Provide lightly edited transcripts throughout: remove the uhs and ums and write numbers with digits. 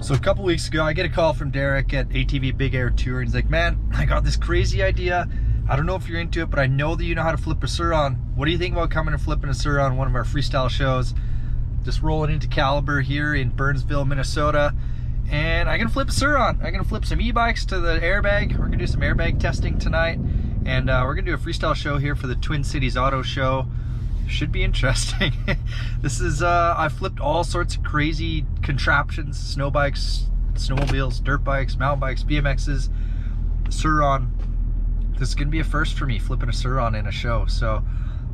So a couple weeks ago, I get a call from Derek at ATV Big Air Tour, and he's like, man, I got this crazy idea. I don't know if you're into it, but I know that you know how to flip a Sur Ron. What do you think about coming and flipping a Sur Ron, one of our freestyle shows? Just rolling into Caliber here in Burnsville, Minnesota. And I'm gonna flip a Sur Ron. I'm gonna flip some e-bikes to the airbag. We're gonna do some airbag testing tonight. And we're gonna do a freestyle show here for the Twin Cities Auto Show. Should be interesting. This is, I've flipped all sorts of crazy contraptions, snow bikes, snowmobiles, dirt bikes, mountain bikes, BMXs, Sur Ron. This is gonna be a first for me, flipping a Sur Ron in a show. So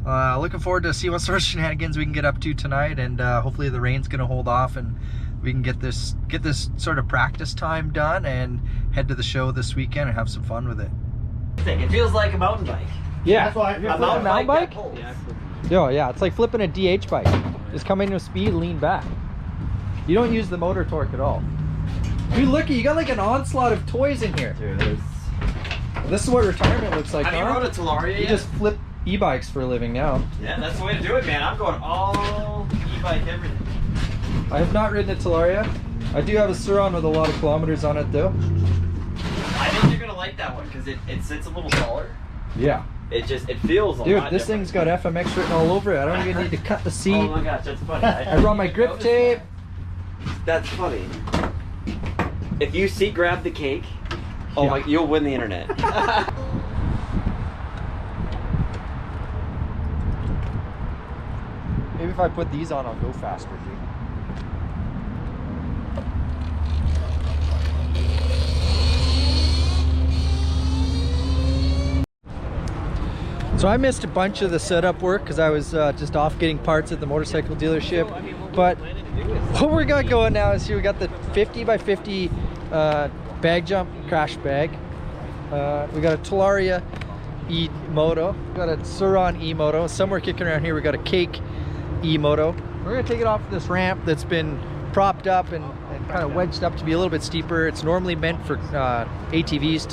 looking forward to see what sort of shenanigans we can get up to tonight, and hopefully the rain's gonna hold off and we can get this sort of practice time done and head to the show this weekend and have some fun with it. It feels like a mountain bike. Yeah. That's why a mountain bike? Yeah. Yo, yeah, it's like flipping a DH bike. Just come into speed, lean back. You don't use the motor torque at all. Dude, look, you got like an onslaught of toys in here. Dude, this is what retirement looks like, Have you rode a Telaria yet? You just flip e-bikes for a living now. Yeah, that's the way to do it, man. I'm going all e-bike everything. I have not ridden a Telaria. I do have a Sur Ron with a lot of kilometers on it, though. I think you're gonna like that one because it sits a little taller. Yeah. It feels a lot Dude, this different. thing's got FMX written all over it. I don't even need to cut the seat. Oh my gosh, that's funny. I run my grip tape. That's funny. If you seat grab the cake, oh Yeah. my, you'll win the internet. Maybe if I put these on, I'll go faster, dude. So I missed a bunch of the setup work because I was just off getting parts at the motorcycle dealership. But what we got going now is here we got the 50 by 50 bag jump crash bag. We got a Telaria E-Moto. We got a Sur Ron E-Moto. Somewhere kicking around here we got a Cake E-Moto. We're gonna take it off this ramp that's been propped up and kind of wedged up to be a little bit steeper. It's normally meant for ATVs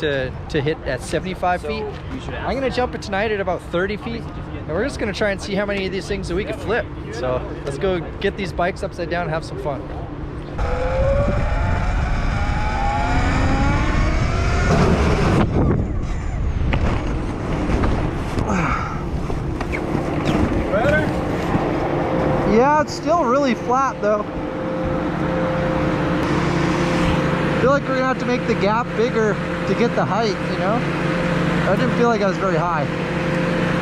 to hit at 75 feet. I'm gonna jump it tonight at about 30 feet, and we're just gonna try and see how many of these things that we can flip. So let's go get these bikes upside down and have some fun. Better? Yeah, it's still really flat though. I feel like we're gonna have to make the gap bigger to get the height, you know? I didn't feel like I was very high.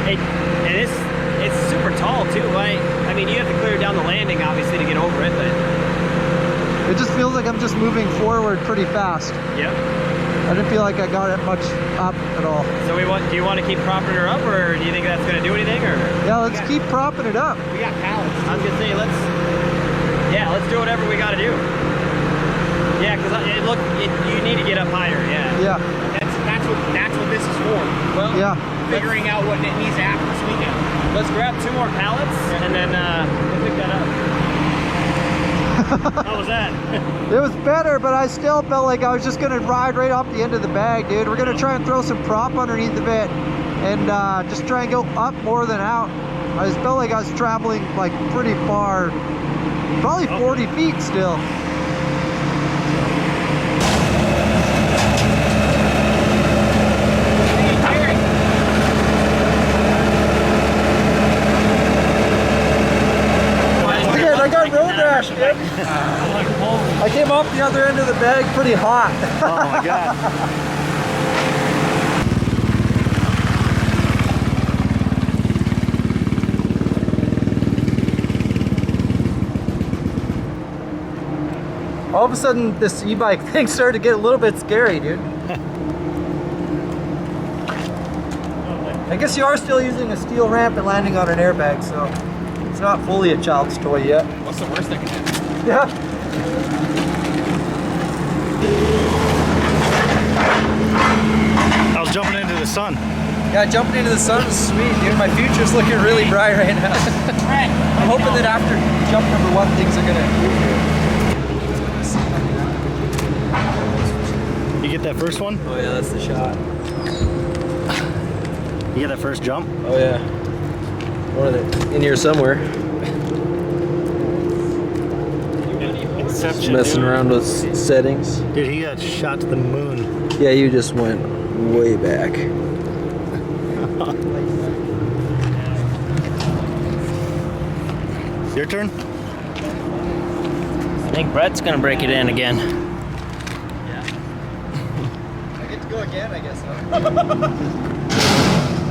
And it's super tall too. I mean, you have to clear down the landing obviously to get over it, but it just feels like I'm just moving forward pretty fast. Yeah. I didn't feel like I got it much up at all. So do you want to keep propping her up, or do you think that's gonna do anything, or? Yeah, let's keep propping it up. We got pallets. I was gonna say let's do whatever we gotta do. Yeah, because you need to get up higher. Yeah. Yeah. That's what this is for. Well, yeah. Figuring out what it needs to happen this weekend. Let's grab 2 more pallets and then we'll pick that up. How was that? It was better, but I still felt like I was just gonna ride right off the end of the bag, dude. We're gonna try and throw some prop underneath of it and just try and go up more than out. I just felt like I was traveling like pretty far, probably 40 feet still. I got road rash, dude. I came off the other end of the bag pretty hot. Oh my god. All of a sudden, this e-bike thing started to get a little bit scary, dude. I guess you are still using a steel ramp and landing on an airbag, so it's not fully a child's toy yet. What's the worst that can happen? Yeah. I was jumping into the sun. Yeah, jumping into the sun is sweet, dude. My future's looking really bright right now. I'm hoping that after jump number 1, things are gonna improve here. That first one? Oh yeah, that's the shot. You got that first jump? Oh yeah. One of the in here somewhere. Just messing around with settings. Dude, he got shot to the moon. Yeah, you just went way back. Your turn? I think Brett's gonna break it in again. I get to go again, I guess. Now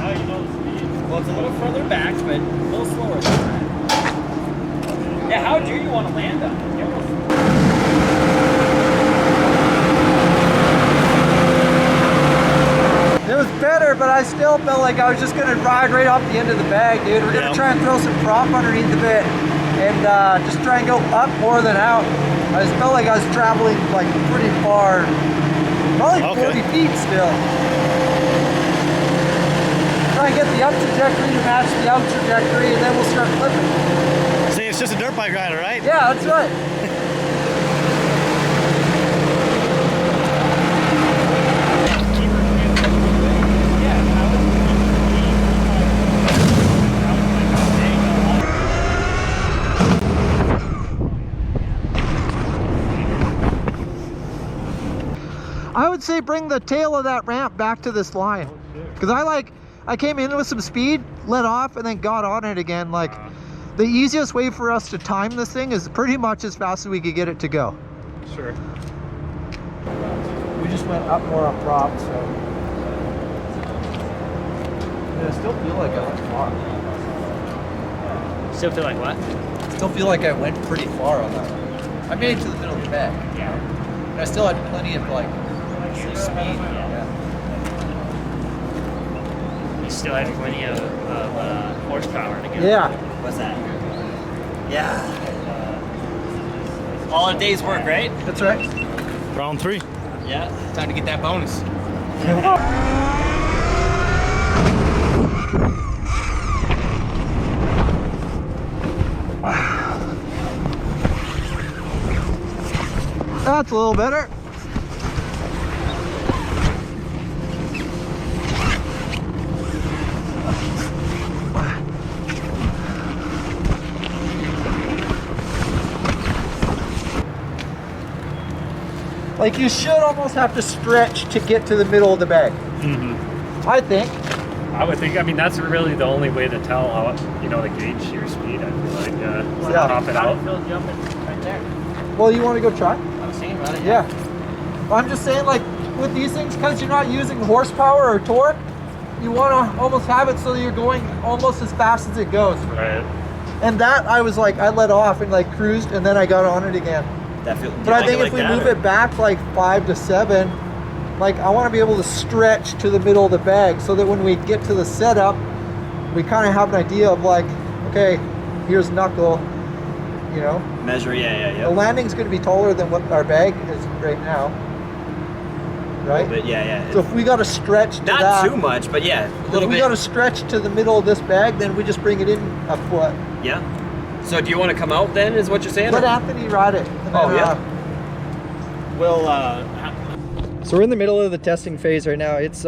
you know the speed. Well, it's a little further back, but a little slower than that. Yeah, how do you want to land on it? It was better, but I still felt like I was just gonna ride right off the end of the bag, dude. We're gonna try and throw some prop underneath the bit and just try and go up more than out. I just felt like I was traveling like pretty far, probably 40 feet still. Try and get the up trajectory to match the out trajectory, and then we'll start flipping. See, it's just a dirt bike rider, right? Yeah, that's right. I would say bring the tail of that ramp back to this line, because I came in with some speed, let off, and then got on it again. Like the easiest way for us to time this thing is pretty much as fast as we could get it to go. Sure. We just went up more on prop, so I still feel like I went far. Still feel like what? Still feel like I went pretty far on that one. I made it to the middle of the bag. Yeah. And I still had plenty of like speed. Yeah. You still have plenty of horsepower to get. Yeah. What's that? Yeah. All a day's work, right? That's right. Round 3. Yeah. Time to get that bonus. That's a little better. Like you should almost have to stretch to get to the middle of the bag. Mm-hmm. I think. I would think, I mean, that's really the only way to tell how, you know, to gauge your speed. I feel like, Yeah. top it out. Phil jumping right there. Well, you want to go try? I was thinking about it. Yeah. I'm just saying, like, with these things, because you're not using horsepower or torque, you want to almost have it so that you're going almost as fast as it goes. Right. And that, I was like, I let off and like cruised, and then I got on it again. That feel, But I think if we move it back like 5 to 7, like I want to be able to stretch to the middle of the bag so that when we get to the setup, we kind of have an idea of like, okay, here's knuckle, you know. measure, yeah. The landing's going to be taller than what our bag is right now, right? But yeah. So if we got to stretch to Not that, too much, but yeah, a if little we bit. got to stretch to the middle of this bag, then we just bring it in a foot. Yeah. So do you want to come out then, is what you're saying? Let Anthony ride it. And Oh, then, yeah. So we're in the middle of the testing phase right now. It's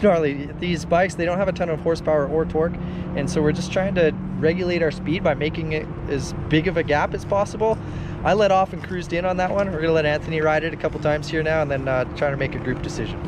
gnarly. These bikes, they don't have a ton of horsepower or torque, and so we're just trying to regulate our speed by making it as big of a gap as possible. I let off and cruised in on that one. We're gonna let Anthony ride it a couple times here now, and then trying to make a group decision.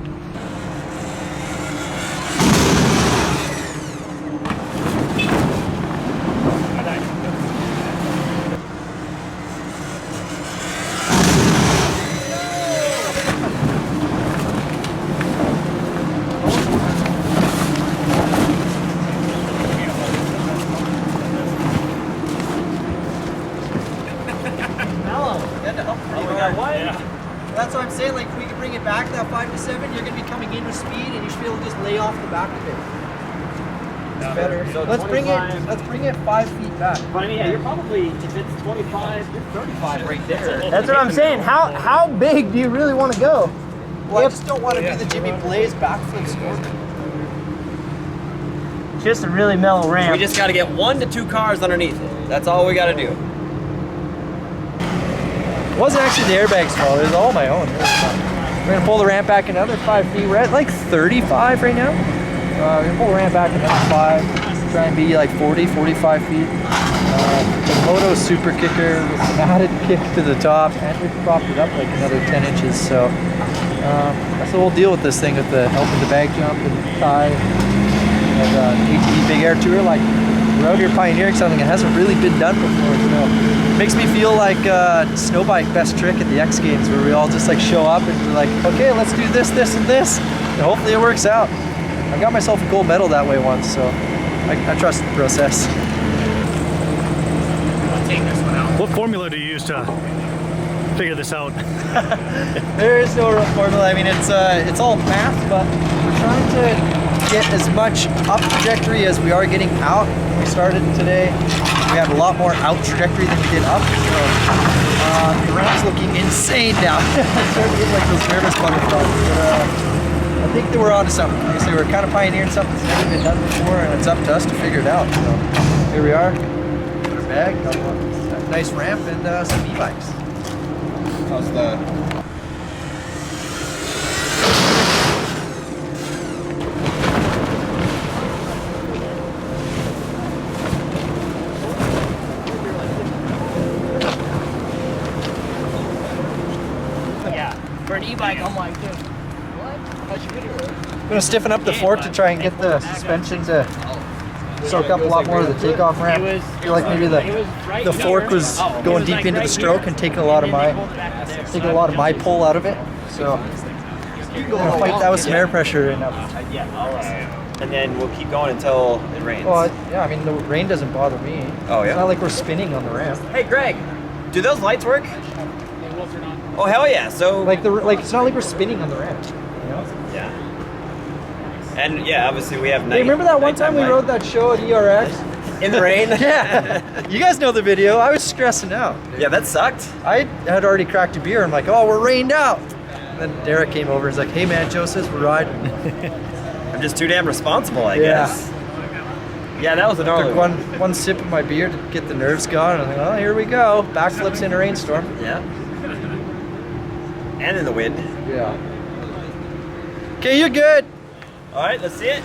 That's what I'm saying, like if we can bring it back that 5 to 7, you're going to be coming in with speed and you should be able to just lay off the back of it. It's better. So Let's bring it 5 feet back. But I mean, yeah, you're probably, if it's 25, you're 35 right there. That's what I'm saying. How big do you really want to go? Well, I just don't want to do the Jimmy Blaze backflip scorpion. Just a really mellow ramp. We just got to get 1 to 2 cars underneath it. That's all we got to do. It wasn't actually the airbag's fault. It was all my own. It was fun. We're gonna pull the ramp back another 5 feet. We're at like 35 right now. We're gonna pull the ramp back another 5. Try and be like 40, 45 feet. The Moto Super Kicker with some added kick to the top, and we've propped it up like another 10 inches. So that's the whole deal with this thing, with the helping the bag jump and the tie and ATV Big Air Tour. Like, we're out here pioneering something that hasn't really been done before. So it makes me feel like snow bike best trick at the X Games, where we all just like show up and we're like, okay, let's do this, this, and this, and hopefully it works out. I got myself a gold medal that way once, so I trust the process. I'll take this one out. What formula do you use to figure this out? There is no real formula. I mean, it's all math, but we're trying to get as much up trajectory as we are getting out. We started today, we had a lot more out trajectory than we did up, so the ramp's looking insane now. I started getting like those nervous butterflies, but I think that we're onto something. Like I say, we're kind of pioneering something that's never been done before, and it's up to us to figure it out. So here we are, put our bag, got a nice ramp, and some e-bikes. How's the... For an e-bike, I'm like, dude, what? How'd you get it? I'm gonna stiffen up the fork to try and get the suspension to soak up a lot more of the takeoff ramp. I feel like maybe the fork was going deep into the stroke and taking a lot of my pull out of it. So I'm gonna fight that with some air pressure and And then we'll keep going until it rains. well, yeah, I mean the rain doesn't bother me. Oh, yeah? It's not like we're spinning on the ramp. Hey, Greg, do those lights work? Oh, hell yeah. So Like it's not like we're spinning on the ramp. You know? yeah. And yeah, obviously we have night. Hey, remember that one time we nighttime rode that show at ERX? light. In the rain? Yeah. You guys know the video. I was stressing out. Yeah, that sucked. I had already cracked a beer. I'm like, oh, we're rained out. And then Derek came over and was like, hey man, Joe says we're riding. I'm just too damn responsible, I Yeah. guess. Yeah, that was a gnarly Took one sip of my beer to get the nerves going. I was like, oh, here we go. Backflips in a rainstorm. Yeah. And in the wind. Yeah. Okay, you're good. All right, let's see it.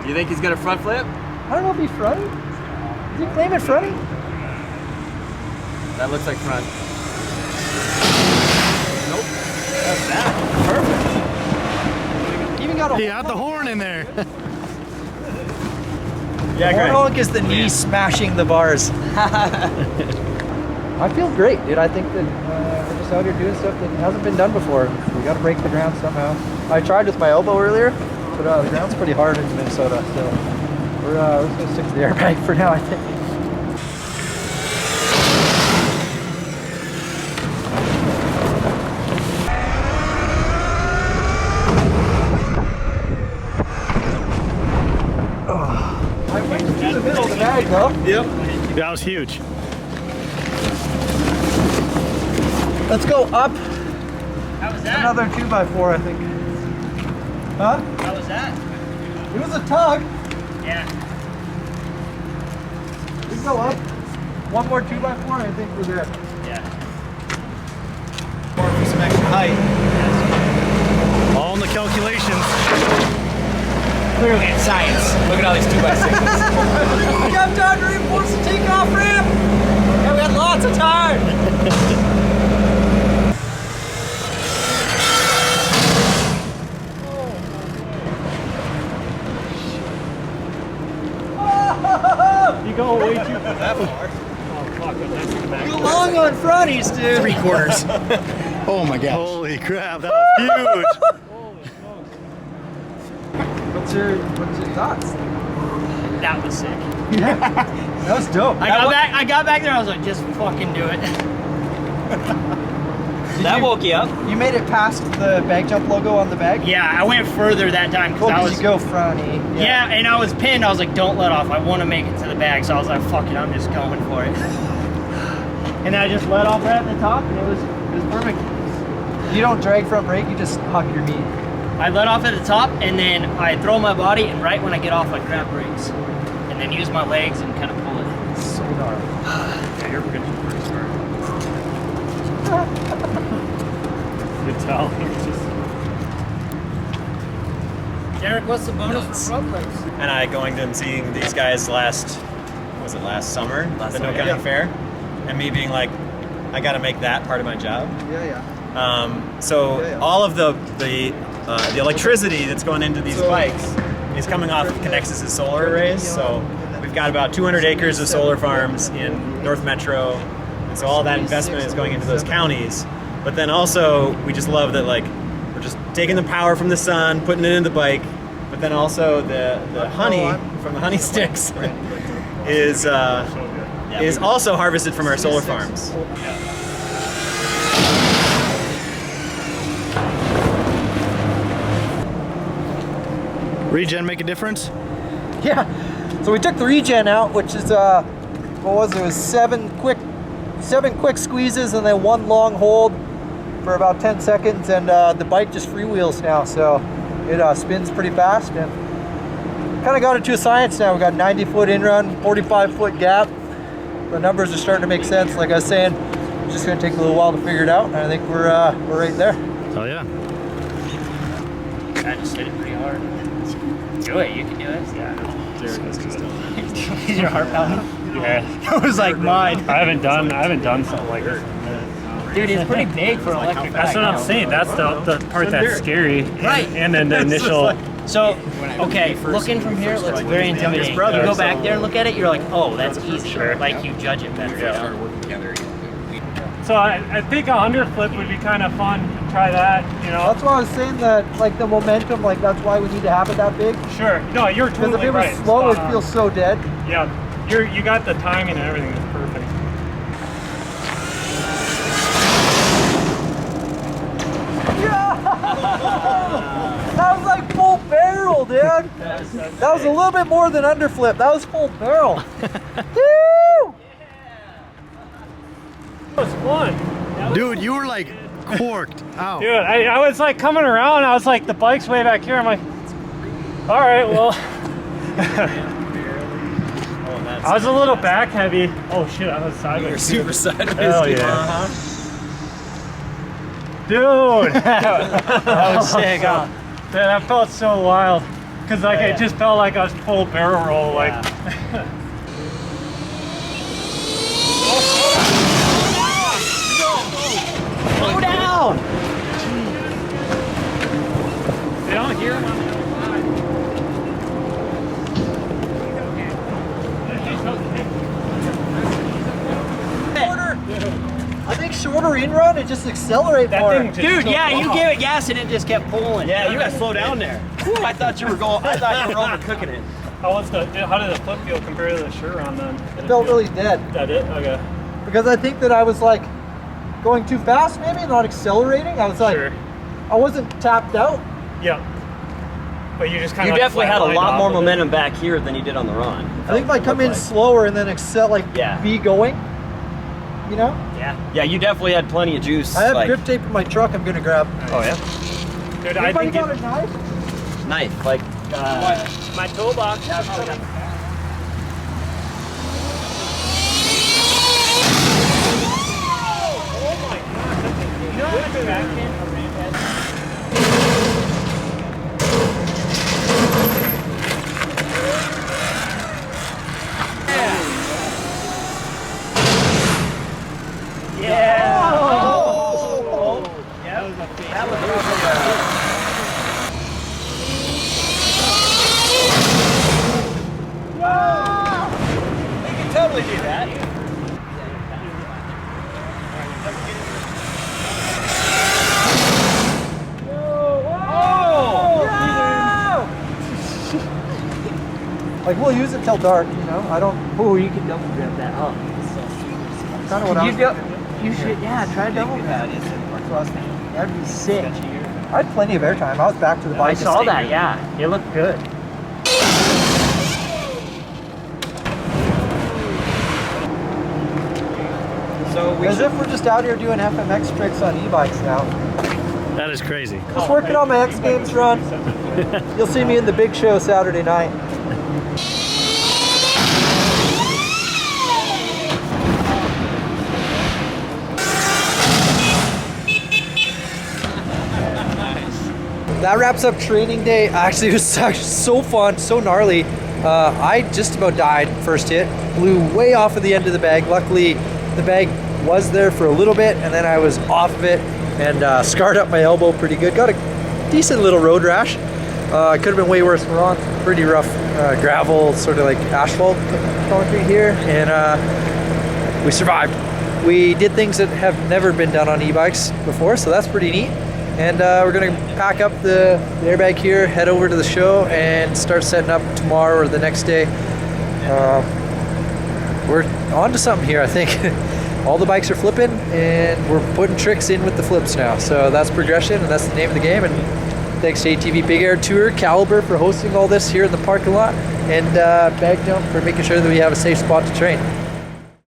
Do you think he's gonna front flip? I don't know if he's fronty. Is he claiming fronty? That looks like front. Nope. That's that. Perfect. Even got a He had the horn in there. Yeah, horn great. honk is the knee smashing the bars. I feel great, dude. I think that we're just out here doing stuff that hasn't been done before. We got to break the ground somehow. I tried with my elbow earlier, but the ground's pretty hard in Minnesota, so we're just gonna stick to the airbag for now, I think. I went to the middle of the bag, though. Yep. That was huge. Let's go up How was that? another 2x4, I think. Huh? How was that? It was a tug. Yeah. We can go up. One more 2x4, I think we're there. Yeah. More for some extra height. All in the calculations. Clearly it's science. Look at all these 2x6s. Jumped on to reinforce the takeoff ramp. Yeah, we had lots of time. You go way too that far. Oh fuck! That's the back. You're long on fronties, dude. 3/4. Oh my gosh. Holy crap, that was huge. What's your thoughts? That was sick. Yeah, that was dope. I got back there. I was like, just fucking do it. That woke you up. You made it past the bag jump logo on the bag? Yeah, I went further that time Cool, because I because was. you go fronty. Yeah, and I was pinned. I was like, don't let off. I want to make it to the bag. So I was like, fuck it, I'm just going for it. And I just let off right at the top, and it was perfect. You don't drag front brake, you just huck your knee. I let off at the top, and then I throw my body, and right when I get off, I grab brakes. And then use my legs and kind of pull it. So Yeah, you're pretty smart. Good tell. Derek, what's the bonus for road clips? And I going to and seeing these guys last summer, the No County Fair, and me being like, I got to make that part of my job. So all of the electricity that's going into these bikes is coming off of Connexus' solar arrays. So we've got about 200 acres of solar farms in North Metro, and so all that investment is going into those counties. But then also, we just love that, like, we're just taking the power from the sun, putting it in the bike, but then also the honey from the honey sticks is also harvested from our solar farms. Regen make a difference? Yeah. So we took the regen out, which is what was it? It was seven quick squeezes and then one long hold for about 10 seconds, and the bike just freewheels now, so it spins pretty fast, and kind of got it to a science now. We got 90-foot in-run, 45-foot gap. The numbers are starting to make sense. Like I was saying, it's just going to take a little while to figure it out, and I think we're right there. Oh yeah. I just hit it pretty hard. Do it, you can do it. Yeah. Is your heart pounding? Yeah. It was like mine. I haven't done something like that. Dude, it's pretty big for an electric bike. That's what I'm saying. That's the part that's scary. Right. And then the initial. So, okay, looking from here, it looks very intimidating. You go back there and look at it, you're like, oh, that's easy. Sure. Like, you judge it better. Yeah. So I think a underflip would be kind of fun to try that, you know. That's why I was saying that, like, the momentum, like, that's why we need to have it that big. Sure. No, you're Because totally if it was right. slow, it Spot on. feels so dead. Yeah. You got the timing and everything is perfect. That was like full barrel, dude. That was a little bit more than underflip. That was full barrel. Woo! It was fun. Dude, you were like corked out. Dude, I was like coming around, I was like, the bike's way back here. I'm like, all right, well. I was a little back heavy. Oh shit, I was sideways. You're super sideways. Hell yeah. Dude! That was sick, huh? That felt so wild. Cause like it just felt like I was full barrel roll, like. Slow down! They don't hear him on the other I think shorter in run, it just accelerate That more. thing just Dude, took yeah, you off. gave it gas and it just kept pulling. Yeah, you gotta slow down there. I thought you were overcooking it. How did the flip feel compared to the Sur Ron then? It felt really dead. That it? Okay. Because I think that I was like going too fast, maybe not accelerating. I was like, Sure. I wasn't tapped out. Yeah. But you just kind You of definitely had a flatlined lot off more of it. momentum back here than you did on the run. I think if I come in slower and then Yeah. be going, you know? Yeah, you definitely had plenty of juice. I have like, grip tape in my truck I'm gonna grab. Oh yeah. Dude, I Anybody think got a knife? Knife, like. My toolbox. You know how much traction a ramp has? Yeah. Oh. That was a big. That was You can totally do that. Like, we'll use it till dark, you know? I don't. Oh, you can double grip that up. Kind of what I was. You should, yeah, try double grip. That'd be sick. I had plenty of airtime. I was back to the I bike. saw that, yeah. It looked good. So we As if we're just out here doing FMX tricks on e-bikes now. That is crazy. Just working on my X Games run. You'll see me in the big show Saturday night. that wraps up training day. Actually, it was actually so fun, so gnarly. I just about died first hit, blew way off of the end of the bag. Luckily, the bag was there for a little bit, and then I was off of it and scarred up my elbow pretty good. Got a decent little road rash. It could have been way worse. We're on pretty rough gravel, sort of like asphalt concrete here, and we survived. We did things that have never been done on e-bikes before, so that's pretty neat. And we're gonna pack up the airbag here, head over to the show, and start setting up tomorrow or the next day. We're on to something here, I think. All the bikes are flipping, and we're putting tricks in with the flips now. So that's progression, and that's the name of the game. And thanks to ATV Big Air Tour, Caliber for hosting all this here in the parking lot, and Bag Jump for making sure that we have a safe spot to train.